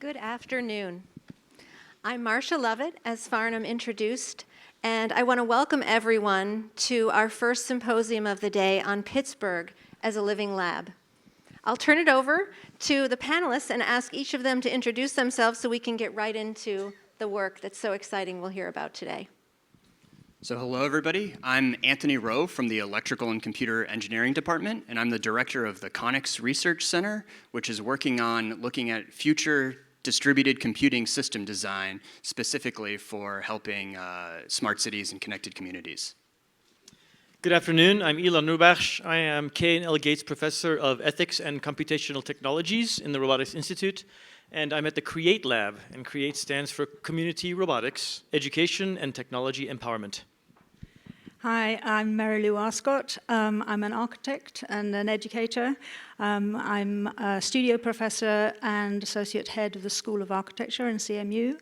Good afternoon. I'm Marsha Lovett, as Farnam introduced, and I want to welcome everyone to our first symposium of the day on Pittsburgh as a living lab. I'll turn it over to the panelists and ask each of them to introduce themselves so we can get right into the work that's so exciting we'll hear about today. So hello everybody, I'm Anthony Rowe from the Electrical and Computer Engineering Department, and I'm the director of the CONIX Research Center, which is working on looking at future distributed computing system design, specifically for helping smart cities and connected communities. Good afternoon, I'm Illah Nourbakhsh. I am K. and L. Gates Professor of Ethics and Computational Technologies in the Robotics Institute, and I'm at the CREATE Lab, and CREATE stands for Community Robotics, Education and Technology Empowerment. Hi, I'm Mary Lou Arscott. I'm an architect and an educator. I'm a studio professor and associate head of the School of Architecture in CMU,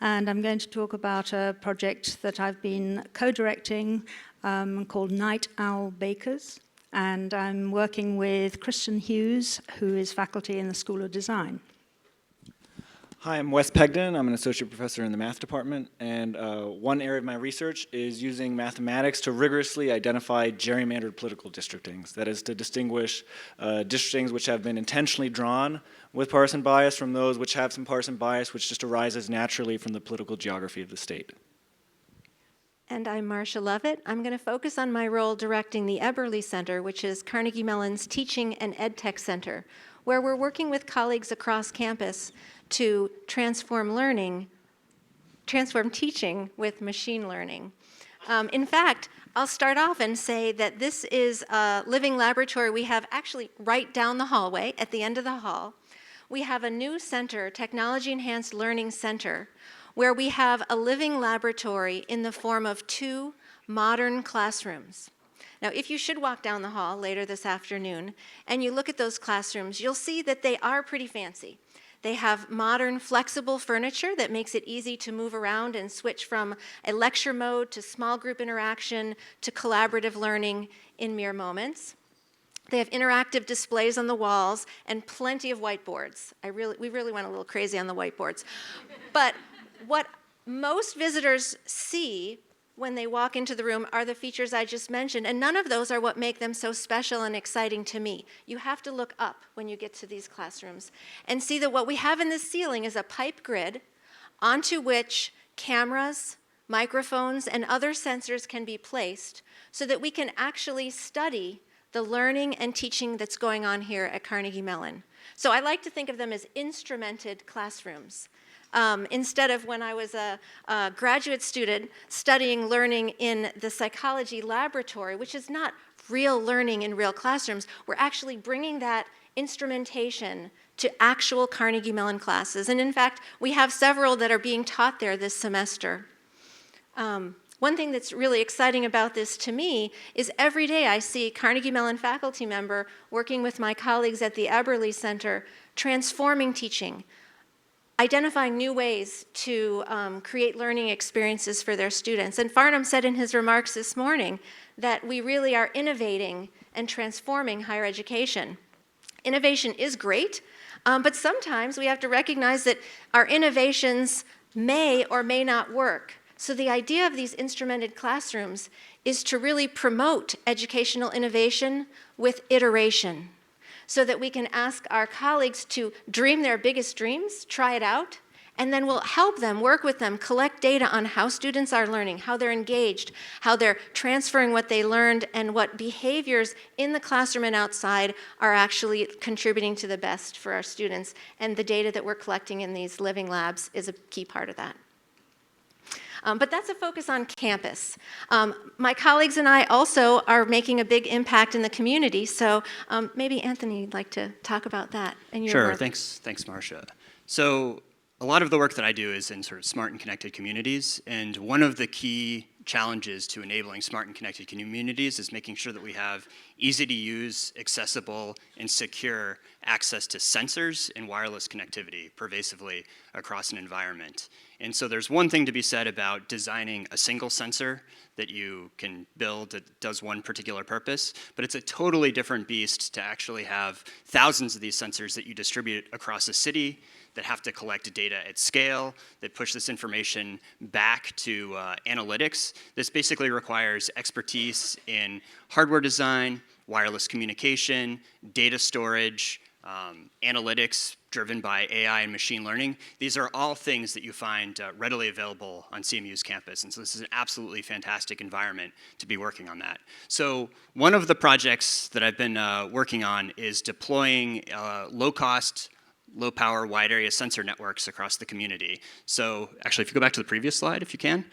and I'm going to talk about a project that I've been co-directing called Night Owl Bakers, and I'm working with Christian Hughes, who is faculty in the School of Design. Hi, I'm Wes Pegden. I'm an associate professor in the math department, and one area of my research is using mathematics to rigorously identify gerrymandered political districtings. That is, to distinguish districtings which have been intentionally drawn with partisan bias from those which have some partisan bias, which just arises naturally from the political geography of the state. And I'm Marsha Lovett. I'm going to focus on my role directing the Eberly Center, which is Carnegie Mellon's Teaching and EdTech Center, where we're working with colleagues across campus to transform teaching with machine learning. In fact, I'll start off and say that this is a living laboratory we have actually right down the hallway at the end of the hall. We have a new center, Technology Enhanced Learning Center, where we have a living laboratory in the form of 2 modern classrooms. Now, if you should walk down the hall later this afternoon and you look at those classrooms, you'll see that they are pretty fancy. They have modern, flexible furniture that makes it easy to move around and switch from a lecture mode to small group interaction to collaborative learning in mere moments. They have interactive displays on the walls and plenty of whiteboards. We really went a little crazy on the whiteboards. But what most visitors see when they walk into the room are the features I just mentioned, and none of those are what make them so special and exciting to me. You have to look up when you get to these classrooms and see that what we have in the ceiling is a pipe grid onto which cameras, microphones, and other sensors can be placed so that we can actually study the learning and teaching that's going on here at Carnegie Mellon. So I like to think of them as instrumented classrooms. Instead of when I was a graduate student studying learning in the psychology laboratory, which is not real learning in real classrooms, we're actually bringing that instrumentation to actual Carnegie Mellon classes. And in fact, we have several that are being taught there this semester. One thing that's really exciting about this to me is every day I see Carnegie Mellon faculty member working with my colleagues at the Eberly Center, transforming teaching, identifying new ways to create learning experiences for their students. And Farnam said in his remarks this morning that we really are innovating and transforming higher education. Innovation is great, but sometimes we have to recognize that our innovations may or may not work. So the idea of these instrumented classrooms is to really promote educational innovation with iteration, so that we can ask our colleagues to dream their biggest dreams, try it out, and then we'll help them, work with them, collect data on how students are learning, how they're engaged, how they're transferring what they learned, and what behaviors in the classroom and outside are actually contributing to the best for our students. And the data that we're collecting in these living labs is a key part of that. But that's a focus on campus. My colleagues and I also are making a big impact in the community, so maybe Anthony would like to talk about that and your Sure, work. thanks Marsha. So a lot of the work that I do is in sort of smart and connected communities, and one of the key challenges to enabling smart and connected communities is making sure that we have easy to use, accessible, and secure access to sensors and wireless connectivity pervasively across an environment. And so there's one thing to be said about designing a single sensor that you can build that does one particular purpose, but it's a totally different beast to actually have thousands of these sensors that you distribute across a city that have to collect data at scale, that push this information back to analytics. This basically requires expertise in hardware design, wireless communication, data storage, analytics driven by AI and machine learning. These are all things that you find readily available on CMU's campus. And so this is an absolutely fantastic environment to be working on that. So one of the projects that I've been working on is deploying low-cost, low-power, wide-area sensor networks across the community. So actually, if you go back to the previous slide, if you can.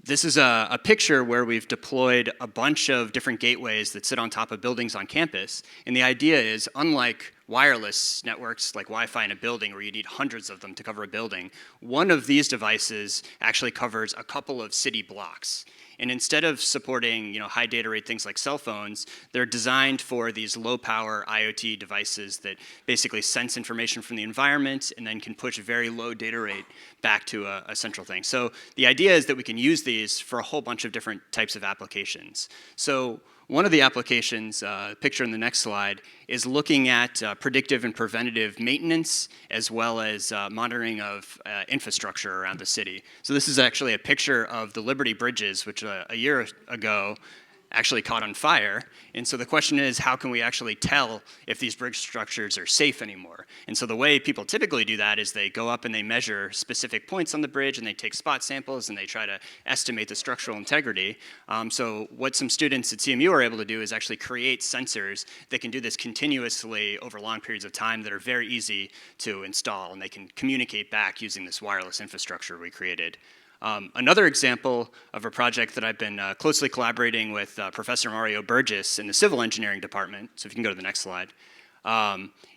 This is a picture where we've deployed a bunch of different gateways that sit on top of buildings on campus. And the idea is, unlike wireless networks like Wi-Fi in a building where you need hundreds of them to cover a building, one of these devices actually covers a couple of city blocks. And instead of supporting high data rate things like cell phones, they're designed for these low power IoT devices that basically sense information from the environment and then can push very low data rate back to a central thing. So the idea is that we can use these for a whole bunch of different types of applications. So one of the applications, picture in the next slide, is looking at predictive and preventative maintenance as well as monitoring of infrastructure around the city. So this is actually a picture of the Liberty Bridges, which a year ago actually caught on fire. And so the question is, how can we actually tell if these bridge structures are safe anymore? And so the way people typically do that is they go up and they measure specific points on the bridge and they take spot samples and they try to estimate the structural integrity. So what some students at CMU are able to do is actually create sensors that can do this continuously over long periods of time that are very easy to install, and they can communicate back using this wireless infrastructure we created. Another example of a project that I've been closely collaborating with Professor Mario Burgess in the civil engineering department, so if you can go to the next slide,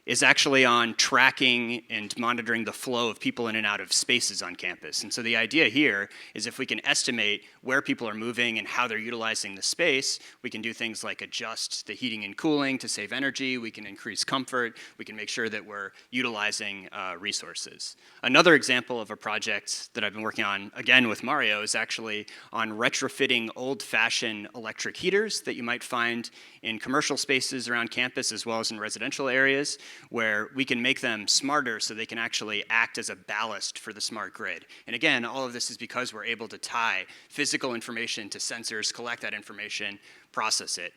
is actually on tracking and monitoring the flow of people in and out of spaces on campus. And so the idea here is if we can estimate where people are moving and how they're utilizing the space, we can do things like adjust the heating and cooling to save energy, we can increase comfort, we can make sure that we're utilizing resources. Another example of a project that I've been working on, again with Mario, is actually on retrofitting old-fashioned electric heaters that you might find in commercial spaces around campus as well as in residential areas, where we can make them smarter so they can actually act as a ballast for the smart grid. And again, all of this is because we're able to tie physical information to sensors, collect that information, process it.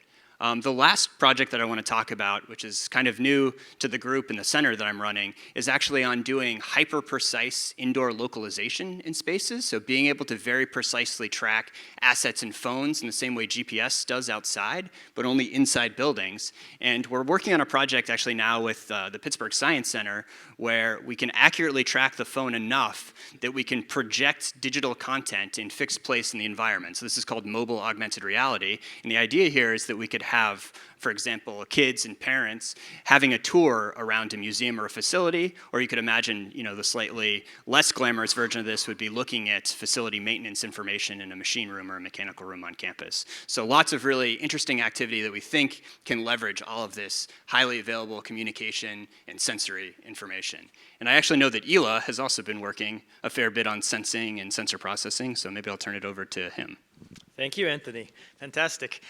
The last project that I want to talk about, which is kind of new to the group in the center that I'm running, is actually on doing hyper-precise indoor localization in spaces, so being able to very precisely track assets in phones in the same way GPS does outside, but only inside buildings. And we're working on a project actually now with the Pittsburgh Science Center where we can accurately track the phone enough that we can project digital content in fixed place in the environment. So this is called mobile augmented reality. And the idea here is that we could have, for example, kids and parents having a tour around a museum or a facility, or you could imagine, the slightly less glamorous version of this would be looking at facility maintenance information in a machine room or a mechanical room on campus. So lots of really interesting activity that we think can leverage all of this highly available communication and sensory information. And I actually know that Illah has also been working a fair bit on sensing and sensor processing, so maybe I'll turn it over to him. Thank you, Anthony. Fantastic.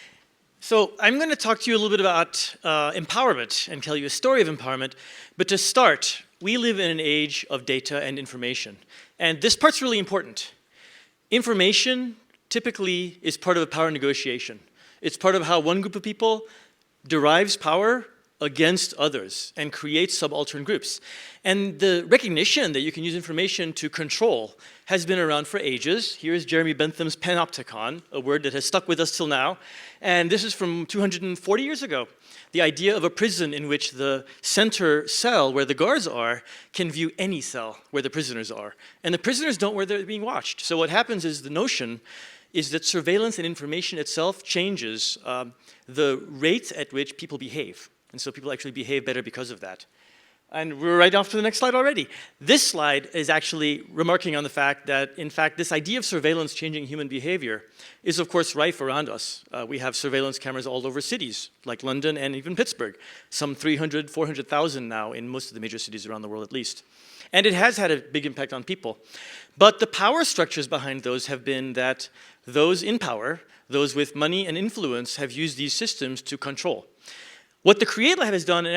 So I'm going to talk to you a little bit about empowerment and tell you a story of empowerment. But to start, we live in an age of data and information. And this part's really important. Information typically is part of a power negotiation. It's part of how one group of people derives power against others and creates subaltern groups. And the recognition that you can use information to control has been around for ages. Here's Jeremy Bentham's Panopticon, a word that has stuck with us till now. And this is from 240 years ago. The idea of a prison in which the center cell, where the guards are, can view any cell where the prisoners are. And the prisoners don't where they're being watched. So what happens is the notion is that surveillance and information itself changes the rate at which people behave. And so people actually behave better because of that. And we're right off to the next slide already. This slide is actually remarking on the fact that, in fact, this idea of surveillance changing human behavior is, of course, rife around us. We have surveillance cameras all over cities, like London and even Pittsburgh, some 300, 400,000 now in most of the major cities around the world at least. And it has had a big impact on people. But the power structures behind those have been that those in power, those with money and influence, have used these systems to control. What the Create Lab has done and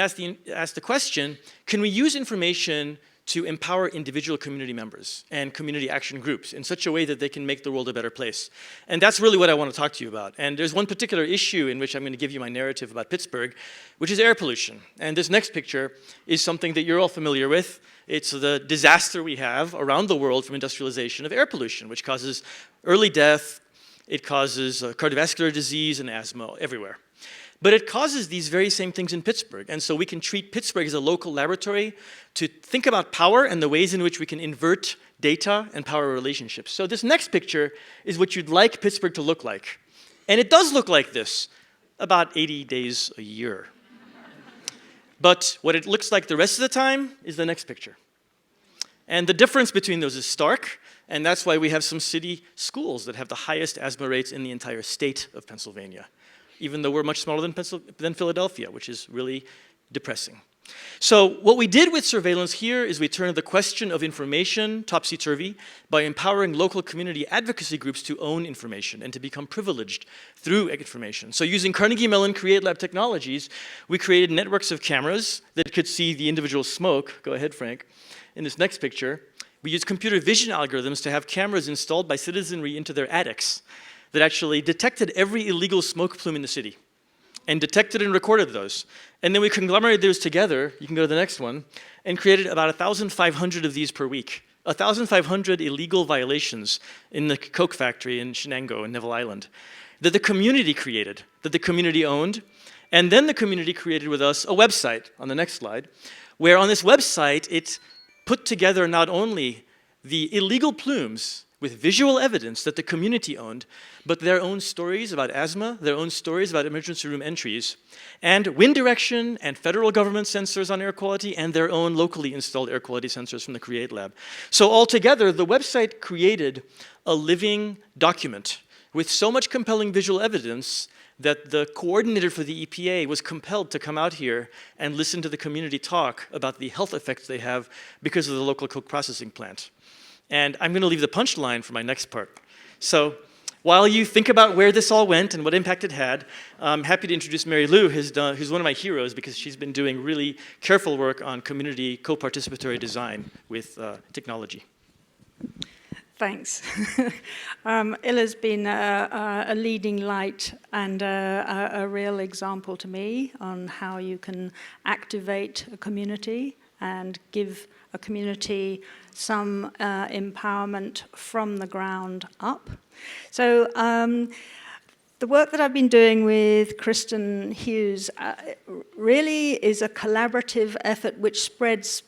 asked the question, can we use information to empower individual community members and community action groups in such a way that they can make the world a better place? And that's really what I want to talk to you about. And there's one particular issue in which I'm going to give you my narrative about Pittsburgh, which is air pollution. And this next picture is something that you're all familiar with. It's the disaster we have around the world from industrialization of air pollution, which causes early death, it causes cardiovascular disease and asthma everywhere. But it causes these very same things in Pittsburgh. And so we can treat Pittsburgh as a local laboratory to think about power and the ways in which we can invert data and power relationships. So this next picture is what you'd like Pittsburgh to look like. And it does look like this, about 80 days a year. But what it looks like the rest of the time is the next picture. And the difference between those is stark, and that's why we have some city schools that have the highest asthma rates in the entire state of Pennsylvania, even though we're much smaller than Philadelphia, which is really depressing. So what we did with surveillance here is we turned the question of information topsy-turvy by empowering local community advocacy groups to own information and to become privileged through information. So using Carnegie Mellon Create Lab technologies, we created networks of cameras that could see the individual smoke. Go ahead, Frank. In this next picture, we used computer vision algorithms to have cameras installed by citizenry into their attics that actually detected every illegal smoke plume in the city and detected and recorded those. And then we conglomerated those together, you can go to the next one, and created about 1,500 of these per week. 1,500 illegal violations in the Coke factory in Shenango in Neville Island that the community created, that the community owned, and then the community created with us a website, on the next slide, where on this website it put together not only the illegal plumes with visual evidence that the community owned, but their own stories about asthma, their own stories about emergency room entries, and wind direction and federal government sensors on air quality, and their own locally installed air quality sensors from the Create Lab. So altogether, the website created a living document with so much compelling visual evidence that the coordinator for the EPA was compelled to come out here and listen to the community talk about the health effects they have because of the local coke processing plant. And I'm going to leave the punchline for my next part. So while you think about where this all went and what impact it had, I'm happy to introduce Mary Lou, who's one of my heroes because she's been doing really careful work on community co-participatory design with technology. Thanks. Illah's been a leading light and a real example to me on how you can activate a community and give a community some empowerment from the ground up. So the work that I've been doing with Kristen Hughes really is a collaborative effort which spreads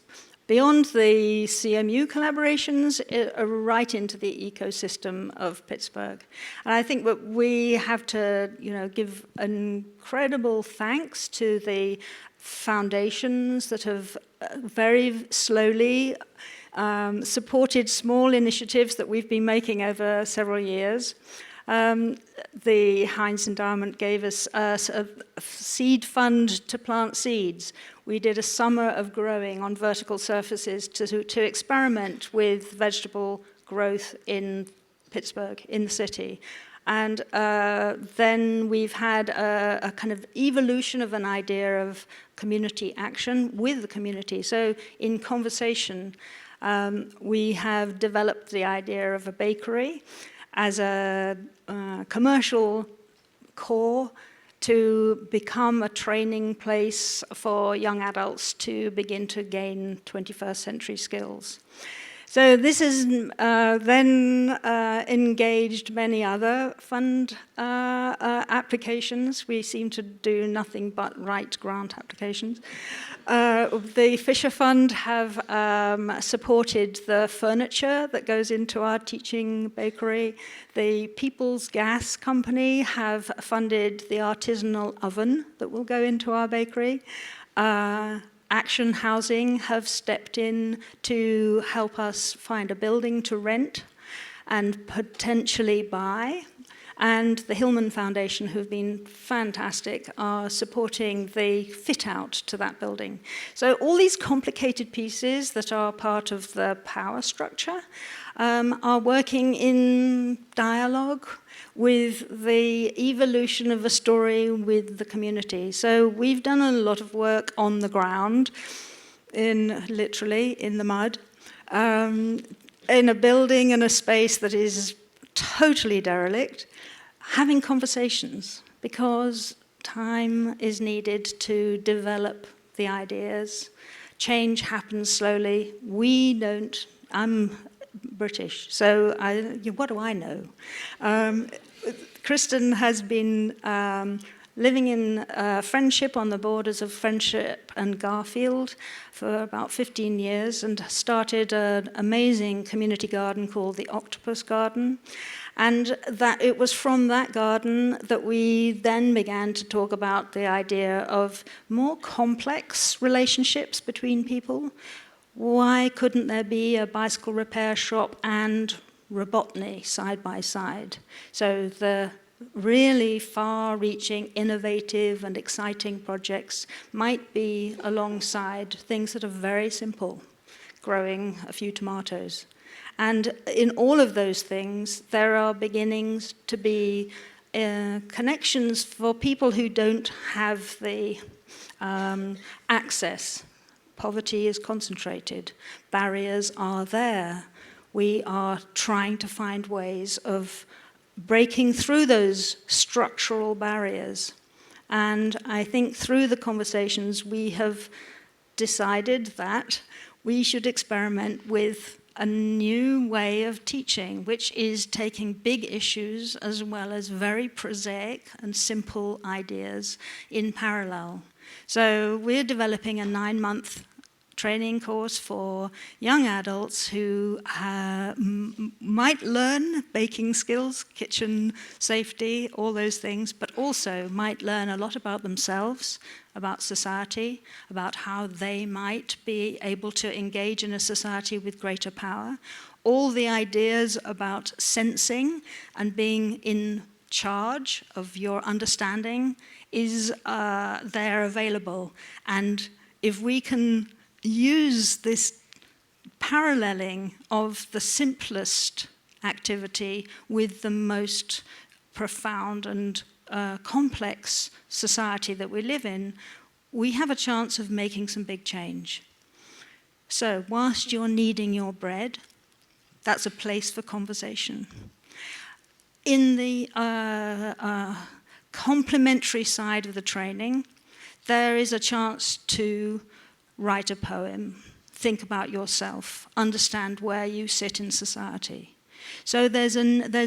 beyond the CMU collaborations, right into the ecosystem of Pittsburgh. And I think that we have to, give incredible thanks to the foundations that have very slowly supported small initiatives that we've been making over several years. The Heinz Endowment gave us a seed fund to plant seeds. We did a summer of growing on vertical surfaces to experiment with vegetable growth in Pittsburgh, in the city. And then we've had a kind of evolution of an idea of community action with the community. So in conversation, we have developed the idea of a bakery as a commercial core to become a training place for young adults to begin to gain 21st century skills. So this has then engaged many other fund applications. We seem to do nothing but write grant applications. The Fisher Fund have supported the furniture that goes into our teaching bakery. The People's Gas Company have funded the artisanal oven that will go into our bakery. Action Housing have stepped in to help us find a building to rent and potentially buy. And the Hillman Foundation, who've been fantastic, are supporting the fit out to that building. So all these complicated pieces that are part of the power structure are working in dialogue with the evolution of a story with the community. So we've done a lot of work on the ground, literally in the mud, in a building and a space that is totally derelict, having conversations, because time is needed to develop the ideas. Change happens slowly. We don't, I'm British, so what do I know? Kristen has been living in friendship on the borders of Friendship and Garfield for about 15 years and started an amazing community garden called the Octopus Garden. And that it was from that garden that we then began to talk about the idea of more complex relationships between people. Why couldn't there be a bicycle repair shop and Robotny side by side? So the really far-reaching, innovative and exciting projects might be alongside things that are very simple, growing a few tomatoes. And in all of those things, there are beginnings to be connections for people who don't have the access. Poverty is concentrated. Barriers are there. We are trying to find ways of breaking through those structural barriers. And I think through the conversations, we have decided that we should experiment with a new way of teaching, which is taking big issues as well as very prosaic and simple ideas in parallel. So we're developing a 9-month training course for young adults who might learn baking skills, kitchen safety, all those things, but also might learn a lot about themselves, about society, about how they might be able to engage in a society with greater power. All the ideas about sensing and being in charge of your understanding is there available. And if we can use this paralleling of the simplest activity with the most profound and complex society that we live in, we have a chance of making some big change. So whilst you're kneading your bread, that's a place for conversation. In the complementary side of the training, there is a chance to write a poem, think about yourself, understand where you sit in society. So there's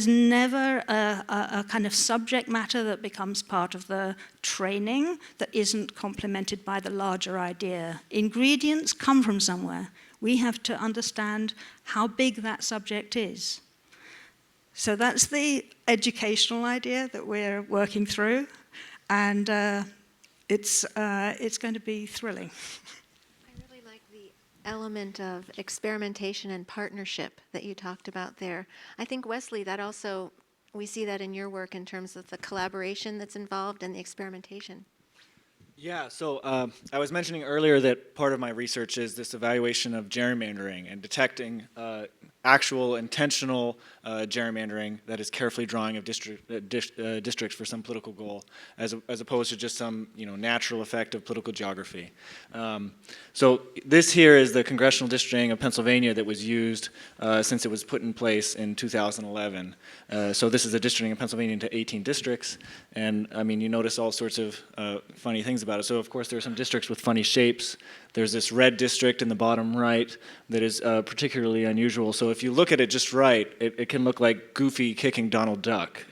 never a kind of subject matter that becomes part of the training that isn't complemented by the larger idea. Ingredients come from somewhere. We have to understand how big that subject is. So that's the educational idea that we're working through, and it's going to be thrilling. Element of experimentation and partnership that you talked about there. I think, Wesley, that also, we see that in your work in terms of the collaboration that's involved and the experimentation. Yeah, so I was mentioning earlier that part of my research is this evaluation of gerrymandering and detecting actual intentional gerrymandering that is carefully drawing of districts for some political goal, as opposed to just some natural effect of political geography. So this here is the congressional districting of Pennsylvania that was used since it was put in place in 2011. So this is the districting of Pennsylvania into 18 districts, and I mean you notice all sorts of funny things about it. So of course there are some districts with funny shapes. There's this red district in the bottom right that is particularly unusual. So if you look at it just right, it can look like Goofy kicking Donald Duck.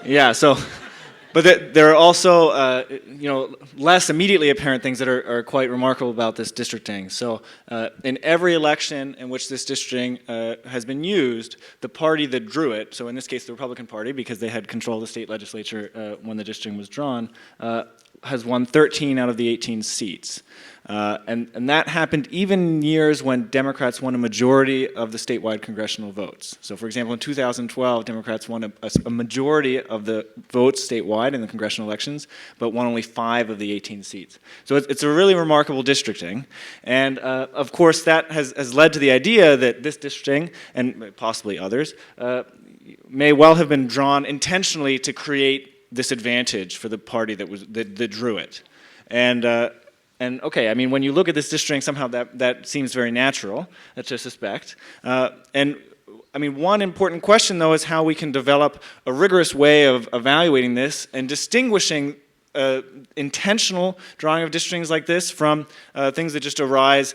Yeah, so, but there are also, less immediately apparent things that are quite remarkable about this districting. So in every election in which this districting has been used, the party that drew it, so in this case the Republican Party, because they had control of the state legislature when the districting was drawn, has won 13 out of the 18 seats. And that happened even in years when Democrats won a majority of the statewide congressional votes. So for example, in 2012, Democrats won a majority of the votes statewide in the congressional elections, but won only 5 of the 18 seats. So it's a really remarkable districting. And of course, that has led to the idea that this districting, and possibly others, may well have been drawn intentionally to create this advantage for the party that drew it. And okay, I mean, when you look at this districting, somehow that seems very natural, to suspect. And I mean, one important question, though, is how we can develop a rigorous way of evaluating this and distinguishing intentional drawing of districtings like this from things that just arise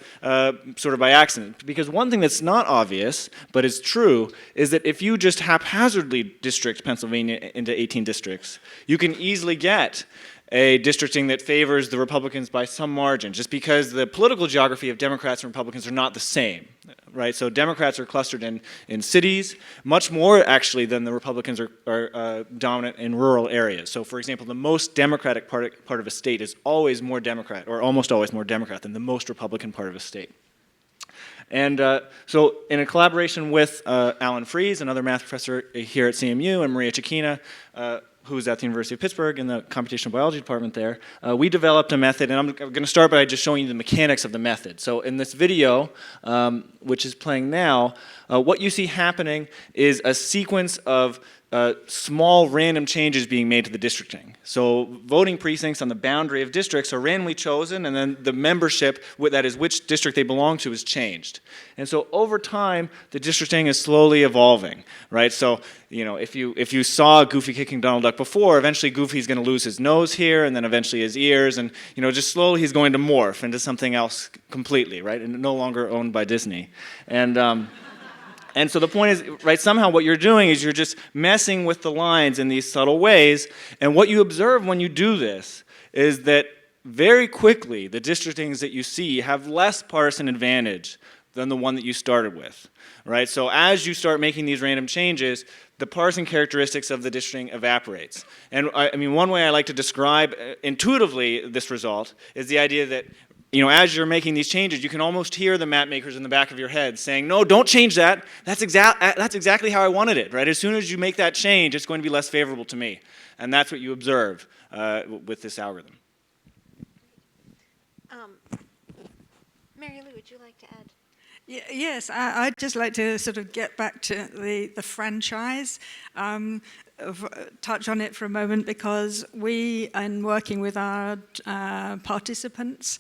sort of by accident. Because one thing that's not obvious, but is true, is that if you just haphazardly district Pennsylvania into 18 districts, you can easily get a districting that favors the Republicans by some margin, just because the political geography of Democrats and Republicans are not the same, right? So Democrats are clustered in cities, much more actually than the Republicans are dominant in rural areas. So for example, the most Democratic part of a state is always more Democrat, or almost always more Democrat than the most Republican part of a state. And so in a collaboration with Alan Fries, another math professor here at CMU, and Maria Cecchina, who's at the University of Pittsburgh in the computational biology department there, we developed a method, and I'm going to start by just showing you the mechanics of the method. So in this video, which is playing now, what you see happening is a sequence of small random changes being made to the districting. So voting precincts on the boundary of districts are randomly chosen, and then the membership, that is which district they belong to, is changed. And so over time, the districting is slowly evolving, right? So, you know, if you saw Goofy kicking Donald Duck before, eventually Goofy's going to lose his nose here, and then eventually his ears, and, you know, just slowly he's going to morph into something else completely, right? And no longer owned by Disney. And so the point is, right, somehow what you're doing is you're just messing with the lines in these subtle ways, and what you observe when you do this is that very quickly the districtings that you see have less partisan advantage than the one that you started with, right? So as you start making these random changes, the partisan characteristics of the districting evaporates. And I mean, one way I like to describe intuitively this result is the idea that, you know, as you're making these changes, you can almost hear the map makers in the back of your head saying, no, don't change that. That's exactly how I wanted it, right? As soon as you make that change, it's going to be less favorable to me. And that's what you observe with this algorithm. Mary Lou, would you like to add? Yes, I'd just like to sort of get back to the franchise, touch on it for a moment, because we, in working with our participants,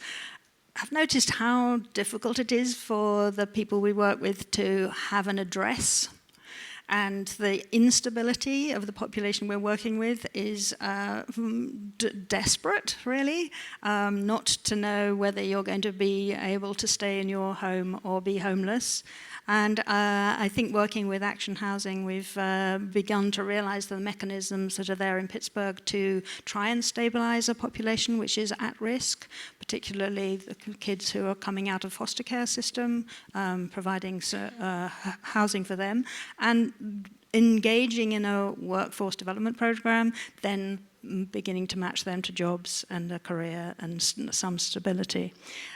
have noticed how difficult it is for the people we work with to have an address. And the instability of the population we're working with is desperate, really, not to know whether you're going to be able to stay in your home or be homeless. And I think working with Action Housing, we've begun to realize the mechanisms that are there in Pittsburgh to try and stabilize a population which is at risk, particularly the kids who are coming out of foster care system, providing housing for them, and engaging in a workforce development program, then beginning to match them to jobs and a career and some stability.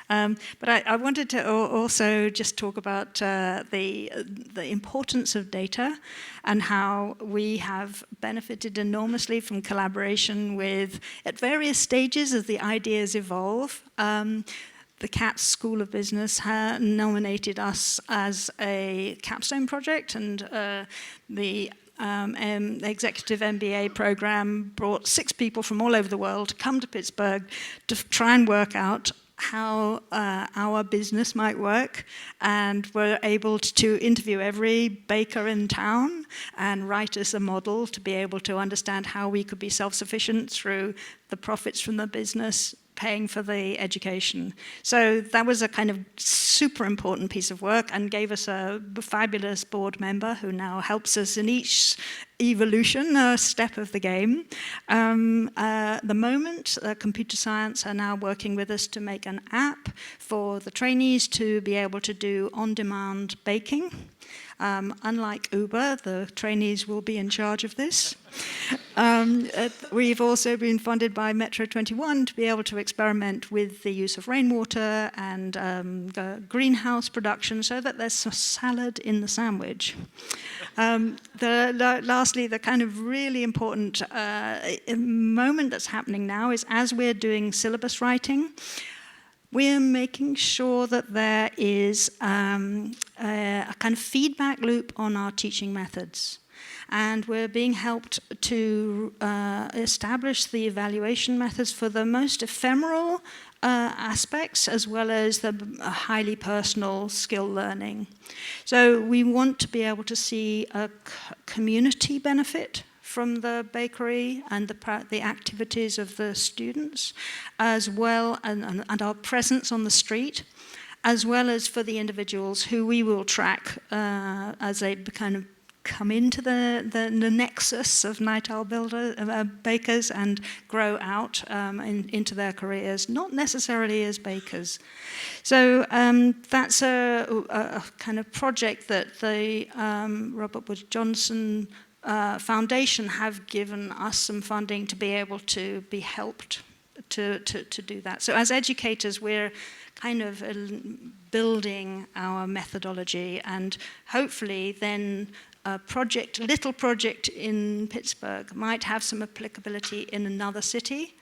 But I wanted to also just talk about the importance of data and how we have benefited enormously from collaboration with, at various stages as the ideas evolve. The CATS School of Business nominated us as a capstone project, and the executive MBA program brought 6 people from all over the world to come to Pittsburgh to try and work out how our business might work, and were able to interview every baker in town and write us a model to be able to understand how we could be self-sufficient through the profits from the business paying for the education. So that was a kind of super important piece of work, and gave us a fabulous board member who now helps us in each evolution step of the game. The moment computer science are now working with us to make an app for the trainees to be able to do on-demand baking. Unlike Uber, the trainees will be in charge of this. We've also been funded by Metro 21 to be able to experiment with the use of rainwater and greenhouse production so that there's a salad in the sandwich. Lastly, the kind of really important moment that's happening now is as we're doing syllabus writing, we're making sure that there is a kind of feedback loop on our teaching methods. And we're being helped to establish the evaluation methods for the most ephemeral aspects as well as the highly personal skill learning. So we want to be able to see a community benefit from the bakery and the activities of the students, as well, and our presence on the street, as well as for the individuals who we will track as they kind of come into the nexus of Nightingale bakers and grow out into their careers, not necessarily as bakers. So that's a kind of project that the Robert Wood Johnson Foundation have given us some funding to be able to be helped to do that. So as educators, we're kind of building our methodology, and hopefully then a little project in Pittsburgh might have some applicability in another city,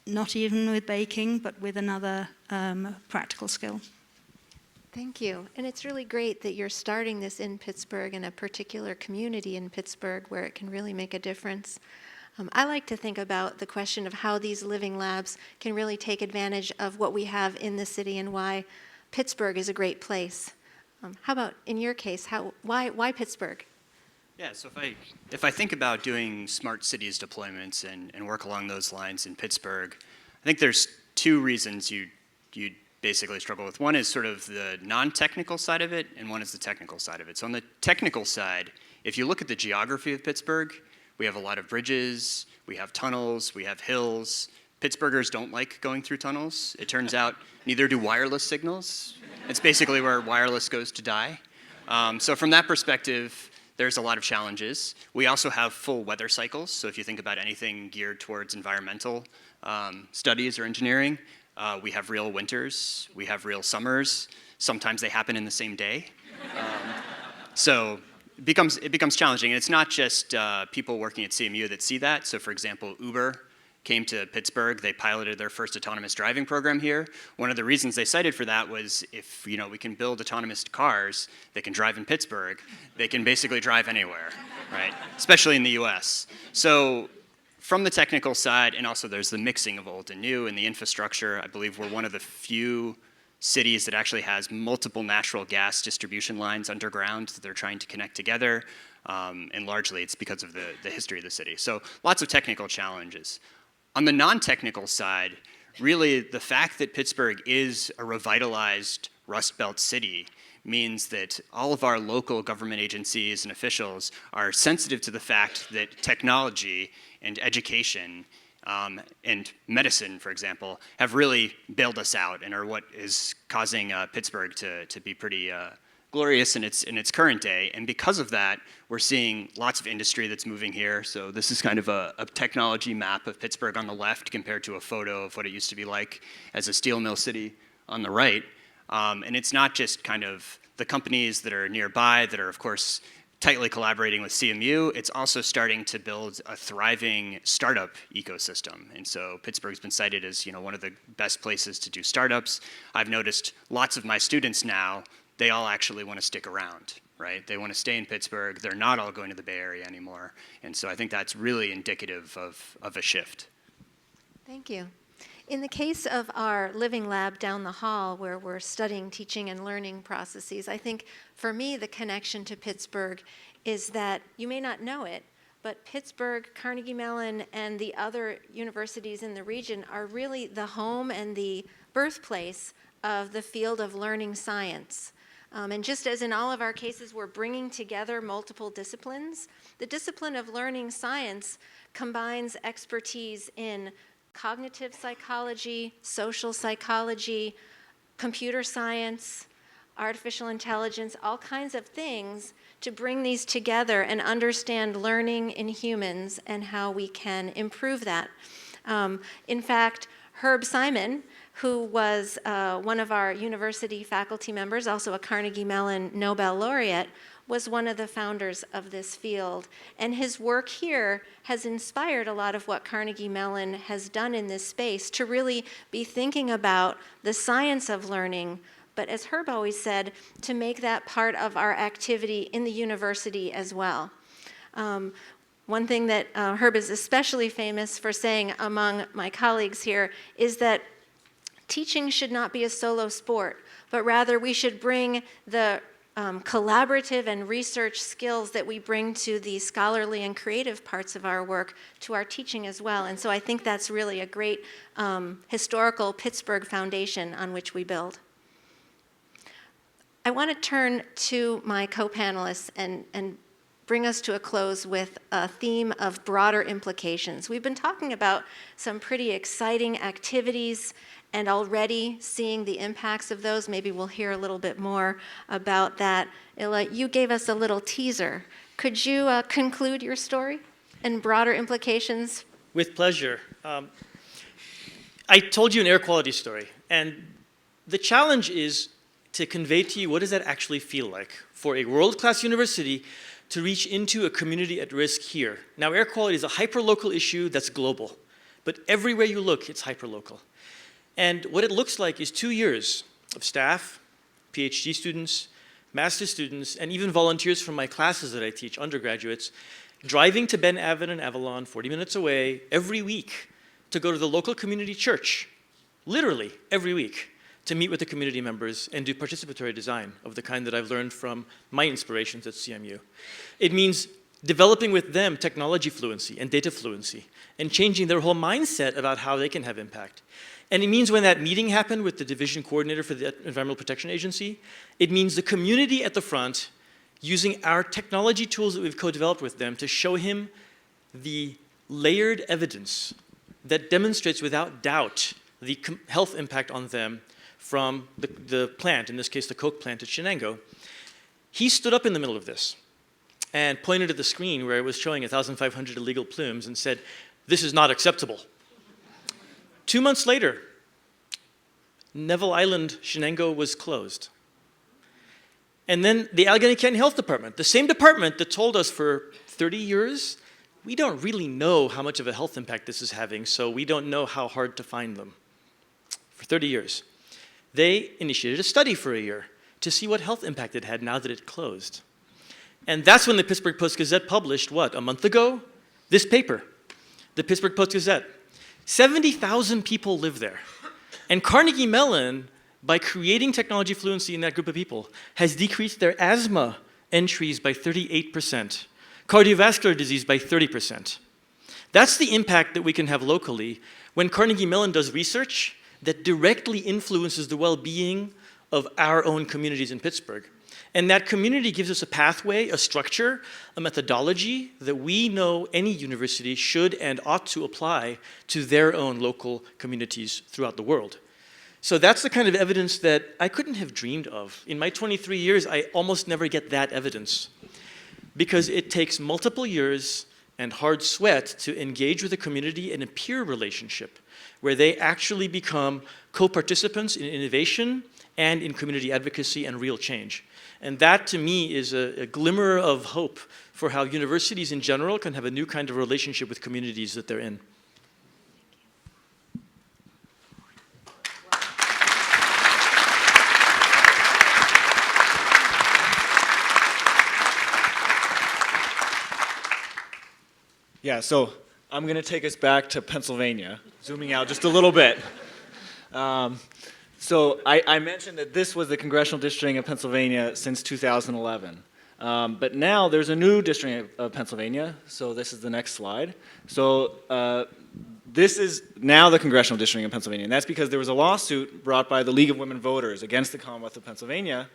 not even with baking, but with another practical skill. Thank you. And it's really great that you're starting this in Pittsburgh, in a particular community in Pittsburgh where it can really make a difference. I like to think about the question of how these living labs can really take advantage of what we have in the city and why Pittsburgh is a great place. How about in your case, why Pittsburgh? Yeah, so if I think about doing smart cities deployments and work along those lines in Pittsburgh, I think there's two reasons you'd basically struggle with. One is sort of the non-technical side of it, and one is the technical side of it. So on the technical side, if you look at the geography of Pittsburgh, we have a lot of bridges, we have tunnels, we have hills. Pittsburghers don't like going through tunnels. It turns out neither do wireless signals. It's basically where wireless goes to die. So from that perspective, there's a lot of challenges. We also have full weather cycles. So if you think about anything geared towards environmental studies or engineering, we have real winters, we have real summers. Sometimes they happen in the same day. So it becomes challenging. And it's not just people working at CMU that see that. So for example, Uber came to Pittsburgh. They piloted their first autonomous driving program here. One of the reasons they cited for that was if we can build autonomous cars that can drive in Pittsburgh, they can basically drive anywhere, right? Especially in the US. So from the technical side, and also there's the mixing of old and new and the infrastructure. I believe we're one of the few cities that actually has multiple natural gas distribution lines underground that they're trying to connect together. And largely it's because of the history of the city. So lots of technical challenges. On the non-technical side, really the fact that Pittsburgh is a revitalized Rust Belt city means that all of our local government agencies and officials are sensitive to the fact that technology and education and medicine, for example, have really bailed us out and are what is causing Pittsburgh to be pretty glorious in its current day. And because of that, we're seeing lots of industry that's moving here. So this is kind of a technology map of Pittsburgh on the left compared to a photo of what it used to be like as a steel mill city on the right. And it's not just kind of the companies that are nearby that are, of course, tightly collaborating with CMU. It's also starting to build a thriving startup ecosystem. And so Pittsburgh's been cited as one of the best places to do startups. I've noticed lots of my students now, they all actually want to stick around, right? They want to stay in Pittsburgh. They're not all going to the Bay Area anymore. And so I think that's really indicative of a shift. Thank you. In the case of our living lab down the hall where we're studying teaching and learning processes, I think for me the connection to Pittsburgh is that you may not know it, but Pittsburgh, Carnegie Mellon, and the other universities in the region are really the home and the birthplace of the field of learning science. And just as in all of our cases, we're bringing together multiple disciplines, the discipline of learning science combines expertise in cognitive psychology, social psychology, computer science, artificial intelligence, all kinds of things to bring these together and understand learning in humans and how we can improve that. In fact, Herb Simon, who was one of our university faculty members, also a Carnegie Mellon Nobel laureate, was one of the founders of this field. And his work here has inspired a lot of what Carnegie Mellon has done in this space to really be thinking about the science of learning, but as Herb always said, to make that part of our activity in the university as well. One thing that Herb is especially famous for saying among my colleagues here is that teaching should not be a solo sport, but rather we should bring the collaborative and research skills that we bring to the scholarly and creative parts of our work to our teaching as well. And so I think that's really a great historical Pittsburgh foundation on which we build. I want to turn to my co-panelists and bring us to a close with a theme of broader implications. We've been talking about some pretty exciting activities and already seeing the impacts of those. Maybe we'll hear a little bit more about that. Illah, you gave us a little teaser. Could you conclude your story and broader implications? With pleasure. I told you an air quality story, and the challenge is to convey to you what does that actually feel like for a world-class university to reach into a community at risk here. Now, air quality is a hyper-local issue that's global, but everywhere you look, it's hyper-local. And what it looks like is 2 years of staff, PhD students, master's students, and even volunteers from my classes that I teach, undergraduates, driving to Ben Avon and Avalon, 40 minutes away, every week to go to the local community church, literally every week, to meet with the community members and do participatory design of the kind that I've learned from my inspirations at CMU. It means developing with them technology fluency and data fluency and changing their whole mindset about how they can have impact. And it means when that meeting happened with the division coordinator for the Environmental Protection Agency, it means the community at the front using our technology tools that we've co-developed with them to show him the layered evidence that demonstrates without doubt the health impact on them from the plant, in this case the Coke plant at Shenango. He stood up in the middle of this and pointed at the screen where it was showing 1,500 illegal plumes and said, "This is not acceptable." 2 months later, Neville Island, Shenango was closed. And then the Allegheny County Health Department, the same department that told us for 30 years, we don't really know how much of a health impact this is having, so we don't know how hard to find them. For 30 years. They initiated a study for a year to see what health impact it had now that it closed. And that's when the Pittsburgh Post-Gazette published, what, a month ago? This paper, the Pittsburgh Post-Gazette. 70,000 people live there. And Carnegie Mellon, by creating technology fluency in that group of people, has decreased their asthma entries by 38%, cardiovascular disease by 30%. That's the impact that we can have locally when Carnegie Mellon does research that directly influences the well-being of our own communities in Pittsburgh. And that community gives us a pathway, a structure, a methodology that we know any university should and ought to apply to their own local communities throughout the world. So that's the kind of evidence that I couldn't have dreamed of. In my 23 years, I almost never get that evidence because it takes multiple years and hard sweat to engage with a community in a peer relationship where they actually become co-participants in innovation and in community advocacy and real change. And that, to me, is a glimmer of hope for how universities in general can have a new kind of relationship with communities that they're in. Yeah, so I'm going to take us back to Pennsylvania, zooming out just a little bit. So I mentioned that this was the Congressional Districting of Pennsylvania since 2011. But now there's a new district of Pennsylvania, so this is the next slide. So this is now the Congressional Districting of Pennsylvania, and that's because there was a lawsuit brought by the League of Women Voters against the Commonwealth of Pennsylvania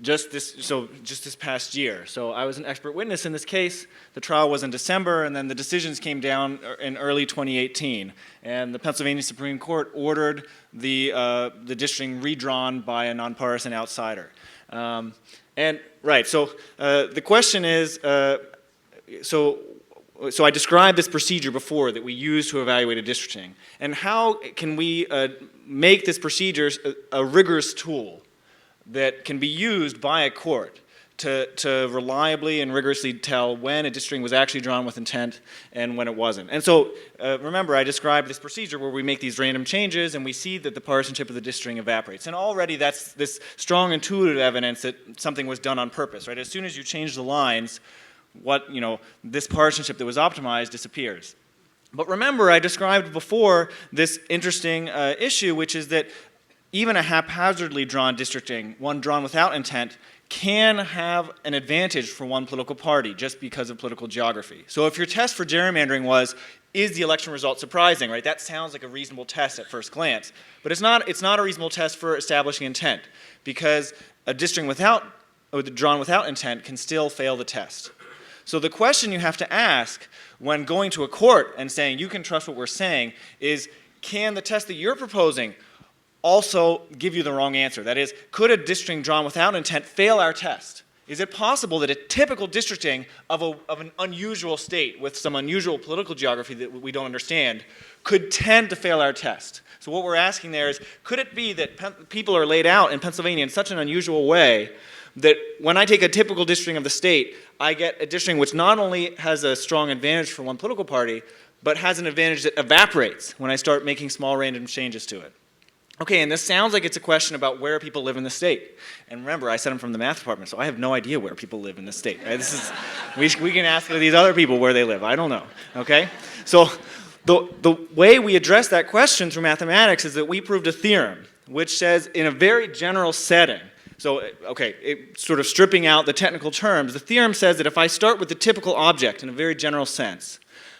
just this past year. So I was an expert witness in this case. The trial was in December, and then the decisions came down in early 2018. And the Pennsylvania Supreme Court ordered the districting redrawn by a nonpartisan outsider. The question is, so I described this procedure before that we use to evaluate a districting. And how can we make this procedure a rigorous tool that can be used by a court to reliably and rigorously tell when a districting was actually drawn with intent and when it wasn't. And so remember, I described this procedure where we make these random changes and we see that the partisanship of the districting evaporates. And already that's this strong intuitive evidence that something was done on purpose, right? As soon as you change the lines, this partisanship that was optimized disappears. But remember, I described before this interesting issue, which is that even a haphazardly drawn districting, one drawn without intent, can have an advantage for one political party just because of political geography. So if your test for gerrymandering was, is the election result surprising, right? That sounds like a reasonable test at first glance. But it's not a reasonable test for establishing intent, because a districting drawn without intent can still fail the test. So the question you have to ask when going to a court and saying you can trust what we're saying is, can the test that you're proposing also give you the wrong answer? That is, could a districting drawn without intent fail our test? Is it possible that a typical districting of an unusual state with some unusual political geography that we don't understand could tend to fail our test? So what we're asking there is, could it be that people are laid out in Pennsylvania in such an unusual way that when I take a typical districting of the state, I get a districting which not only has a strong advantage for one political party, but has an advantage that evaporates when I start making small random changes to it? Okay, and this sounds like it's a question about where people live in the state. And remember, I said I'm from the math department, so I have no idea where people live in the state. Right? We can ask these other people where they live. I don't know, okay? So the way we address that question through mathematics is that we proved a theorem, which says in a very general setting, so, sort of stripping out the technical terms, the theorem says that if I start with the typical object in a very general sense,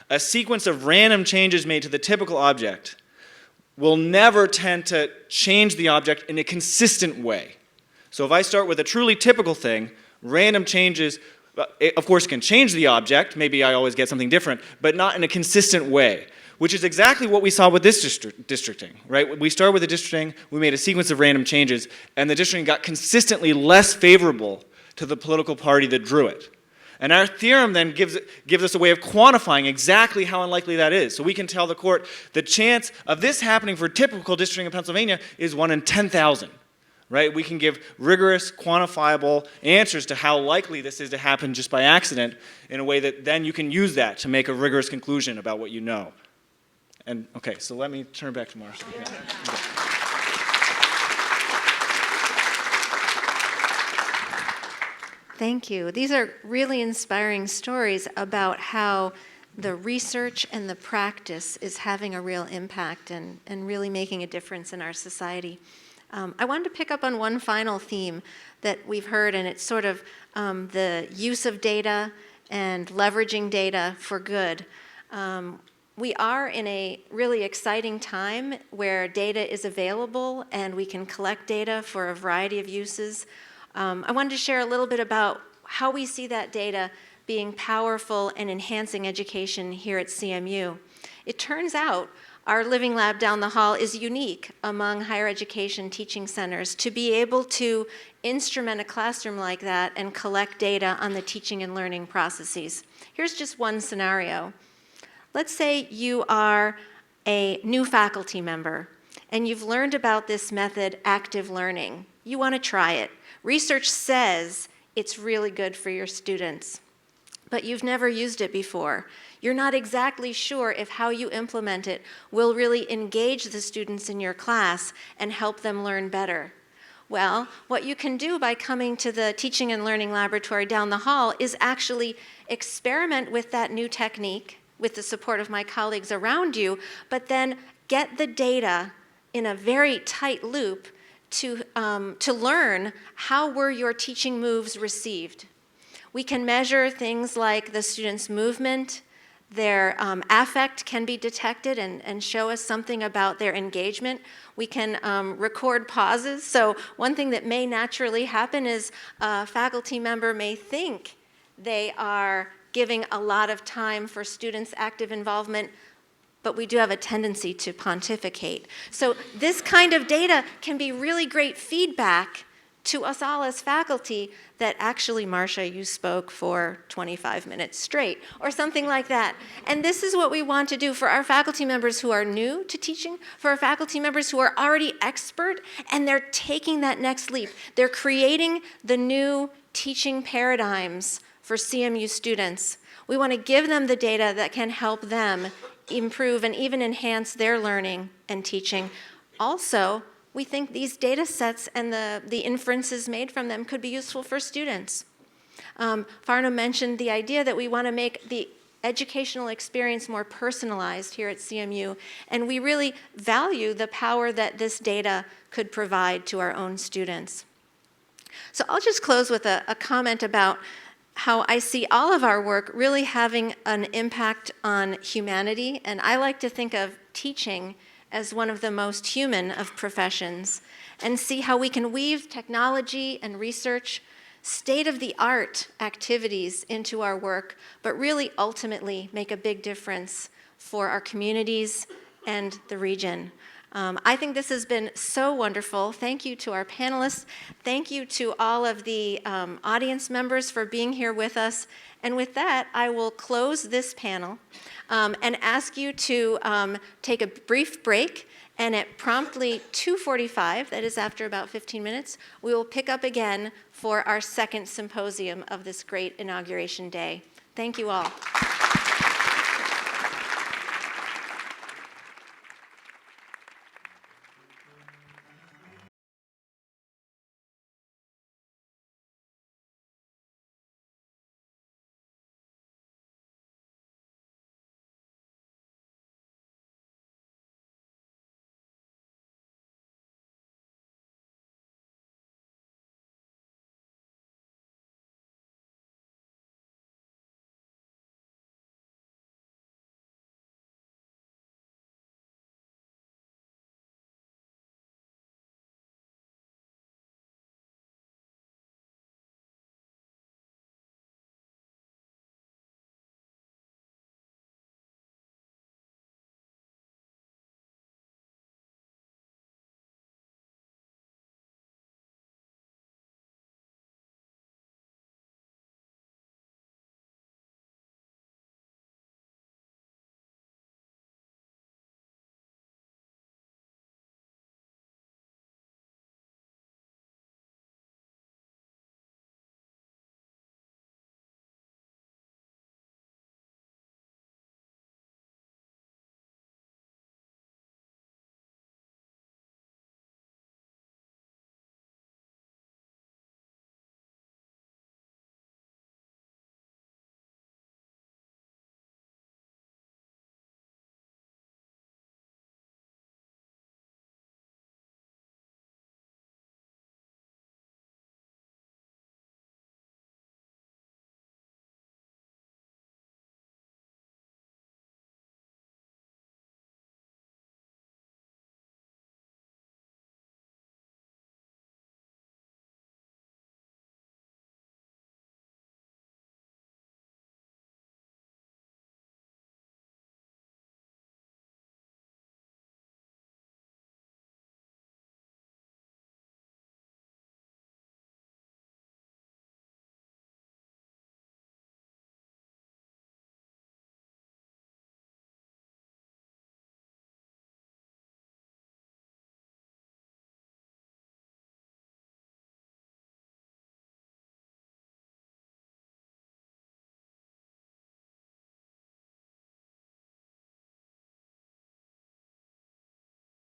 a sequence of random changes made to the typical object will never tend to change the object in a consistent way. So if I start with a truly typical thing, random changes, of course, can change the object. Maybe I always get something different, but not in a consistent way, which is exactly what we saw with this districting, right? We started with a districting, we made a sequence of random changes, and the districting got consistently less favorable to the political party that drew it. And our theorem then gives us a way of quantifying exactly how unlikely that is. So we can tell the court the chance of this happening for typical districting in Pennsylvania is 1 in 10,000, right? We can give rigorous, quantifiable answers to how likely this is to happen just by accident in a way that then you can use that to make a rigorous conclusion about what you know. And okay, so let me turn back to Marsha. Yeah. Okay. Thank you. These are really inspiring stories about how the research and the practice is having a real impact and really making a difference in our society. I wanted to pick up on one final theme that we've heard, and it's sort of the use of data and leveraging data for good. We are in a really exciting time where data is available and we can collect data for a variety of uses. I wanted to share a little bit about how we see that data being powerful and enhancing education here at CMU. It turns out our living lab down the hall is unique among higher education teaching centers to be able to instrument a classroom like that and collect data on the teaching and learning processes. Here's just one scenario. Let's say you are a new faculty member and you've learned about this method, active learning. You want to try it. Research says it's really good for your students, but you've never used it before. You're not exactly sure if how you implement it will really engage the students in your class and help them learn better. Well, what you can do by coming to the Teaching and Learning Laboratory down the hall is actually experiment with that new technique with the support of my colleagues around you, but then get the data in a very tight loop to learn how were your teaching moves received. We can measure things like the student's movement, their affect can be detected and show us something about their engagement. We can record pauses. So one thing that may naturally happen is a faculty member may think they are giving a lot of time for students' active involvement, but we do have a tendency to pontificate. So this kind of data can be really great feedback to us all as faculty that actually, Marsha, you spoke for 25 minutes straight, or something like that. And this is what we want to do for our faculty members who are new to teaching, for our faculty members who are already expert, and they're taking that next leap. They're creating the new teaching paradigms for CMU students. We want to give them the data that can help them improve and even enhance their learning and teaching. Also, we think these data sets and the inferences made from them could be useful for students. Farnam mentioned the idea that we want to make the educational experience more personalized here at CMU, and we really value the power that this data could provide to our own students. So I'll just close with a comment about how I see all of our work really having an impact on humanity, and I like to think of teaching as one of the most human of professions, and see how we can weave technology and research, state-of-the-art activities into our work, but really ultimately make a big difference for our communities and the region. I think this has been so wonderful. Thank you to our panelists. Thank you to all of the audience members for being here with us. And with that, I will close this panel and ask you to take a brief break. And at promptly 2:45, that is after about 15 minutes, we will pick up again for our second symposium of this great inauguration day. Thank you all.